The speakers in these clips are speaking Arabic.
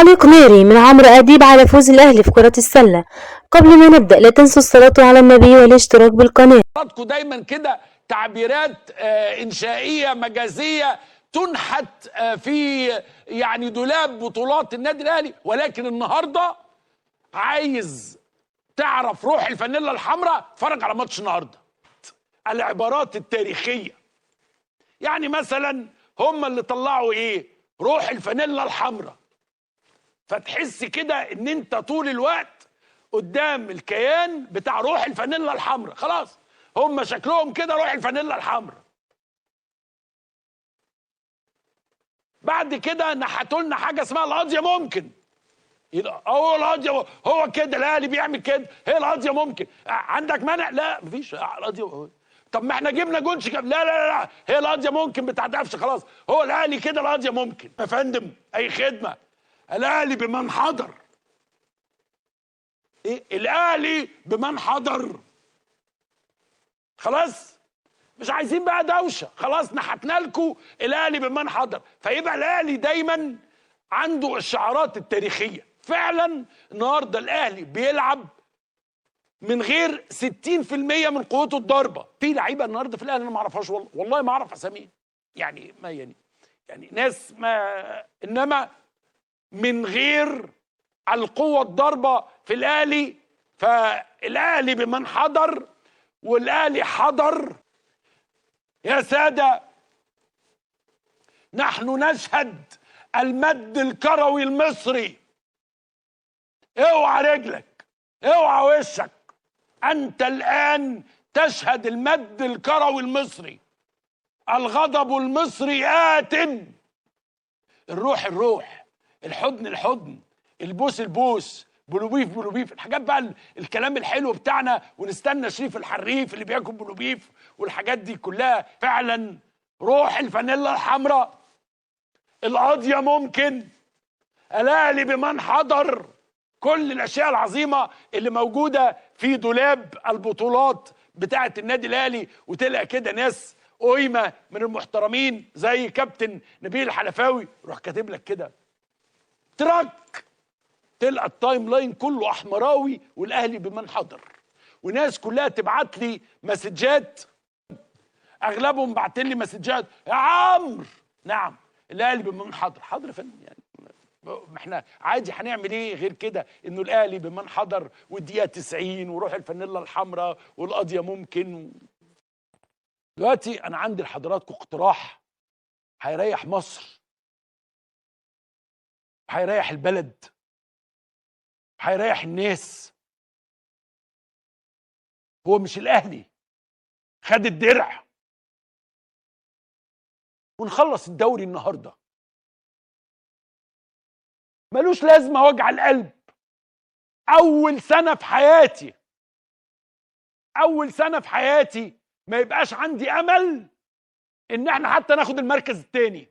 تعليق ناري من عمرو أديب على فوز الأهلي في كرة السلة. قبل ما نبدأ لا تنسوا الصلاة على النبي والاشتراك بالقناة. حضراتكم دايما كده تعبيرات إنشائية مجازية تنحت في يعني دولاب بطولات النادي الأهلي، ولكن النهارده عايز تعرف روح الفانيلا الحمراء، اتفرج على ماتش النهارده. العبارات التاريخية، يعني مثلا هم اللي طلعوا ايه؟ روح الفانيلا الحمراء. فتحس كده ان انت طول الوقت قدام الكيان بتاع روح الفانيلا الحمراء. خلاص هم شكلهم كده روح الفانيلا الحمراء. بعد كده نحتوا لنا حاجه اسمها القضيه ممكن. هو القضيه هو كده، الاهلي بيعمل كده، هي القضيه ممكن. عندك مانع؟ لا مفيش القضيه. طب ما احنا جبنا جونش لا لا لا، هي القضيه ممكن بتاعت قفشه. خلاص هو الاهلي كده القضيه ممكن. يا فندم اي خدمه، الاهلي بمن حضر. ايه الاهلي بمن حضر؟ خلاص مش عايزين بقى دوشه، خلاص نحتنا لكم الاهلي بمن حضر. فيبقى الاهلي دايما عنده الشعارات التاريخيه. فعلا النهارده الاهلي بيلعب من غير 60% من قوته الضربه. في لعيبه النهارده في الاهلي انا ما اعرفهاش، والله ما اعرف اساميهم، يعني ما يعني ناس ما، انما من غير القوه الضربه في الاهلي. فالاهلي بمن حضر، والاهلي حضر. يا ساده نحن نشهد المد الكروي المصري. اوعى رجلك، اوعى وشك، انت الان تشهد المد الكروي المصري. الغضب المصري آت، الروح الروح، الحضن الحضن، البوس البوس، بلوبيف بلوبيف، الحاجات بقى الكلام الحلو بتاعنا، ونستنى شريف الحريف اللي بياكل بلوبيف والحاجات دي كلها. فعلا روح الفانيلا الحمراء. القضيه ممكن، الاهلي بمن حضر. كل الاشياء العظيمه اللي موجوده في دولاب البطولات بتاعه النادي الاهلي. وتلقى كده ناس قيمه من المحترمين زي كابتن نبيل الحلفاوي يروح كاتب لك كده تراك، تلقى التايم لاين كله احمراوي والاهلي بمن حضر. وناس كلها تبعت لي مسجات، اغلبهم بعت لي مسجات يا عمرو نعم الاهلي بمن حضر. حضر يا فندم، يعني ما احنا عادي هنعمل ايه غير كده؟ انه الاهلي بمن حضر والدقيقه 90 وروح الفانيلا الحمراء والقضيه ممكن. دلوقتي انا عندي لحضراتكم اقتراح هيريح مصر، هيريح البلد، هيريح الناس. هو مش الاهلي خد الدرع ونخلص الدوري النهارده؟ ملوش لازمه وجع القلب. اول سنه في حياتي، اول سنه في حياتي ما يبقاش عندي امل ان احنا حتى ناخد المركز الثاني.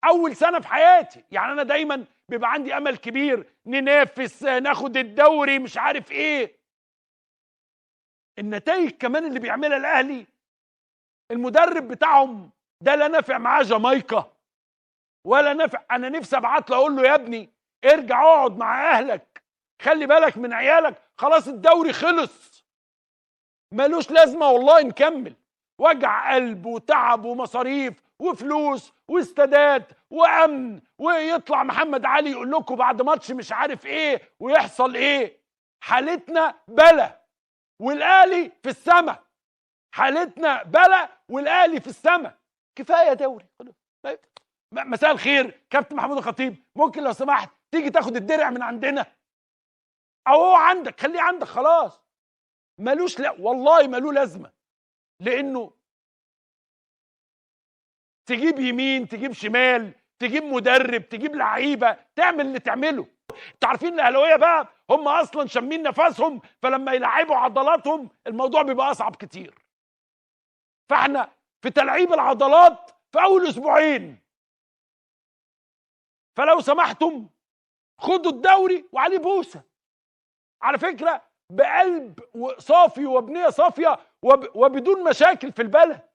اول سنه في حياتي، يعني انا دايما بيبقى عندي امل كبير ننافس ناخد الدوري مش عارف ايه. النتائج كمان اللي بيعملها الاهلي، المدرب بتاعهم ده لا نافع معاه جامايكا ولا نافع. انا نفسي ابعت له اقول له يا ابني ارجع اقعد مع اهلك، خلي بالك من عيالك، خلاص الدوري خلص. ملوش لازمه والله نكمل. وجع قلب وتعب ومصاريف وفلوس واستادات وامن، ويطلع محمد علي يقول لكم بعد ماتش مش عارف ايه ويحصل ايه. حالتنا بلا والاهلي في السماء، حالتنا بلا والاهلي في السماء. كفايه دوري. مساء الخير كابتن محمود الخطيب، ممكن لو سمحت تيجي تاخد الدرع من عندنا؟ او هو عندك خليه عندك خلاص. ملوش، لا والله ملوش لازمه. لانه تجيب يمين تجيب شمال، تجيب مدرب تجيب لعيبه، تعمل اللي تعمله. انتوا عارفين الاهلاويه بقى هم اصلا شامين نفسهم، فلما يلعبوا عضلاتهم الموضوع بيبقى اصعب كتير. فاحنا في تلعيب العضلات في اول اسبوعين. فلو سمحتم خدوا الدوري وعليه بوسه، على فكره بقلب صافي وبنيه صافيه وبدون مشاكل في البلد.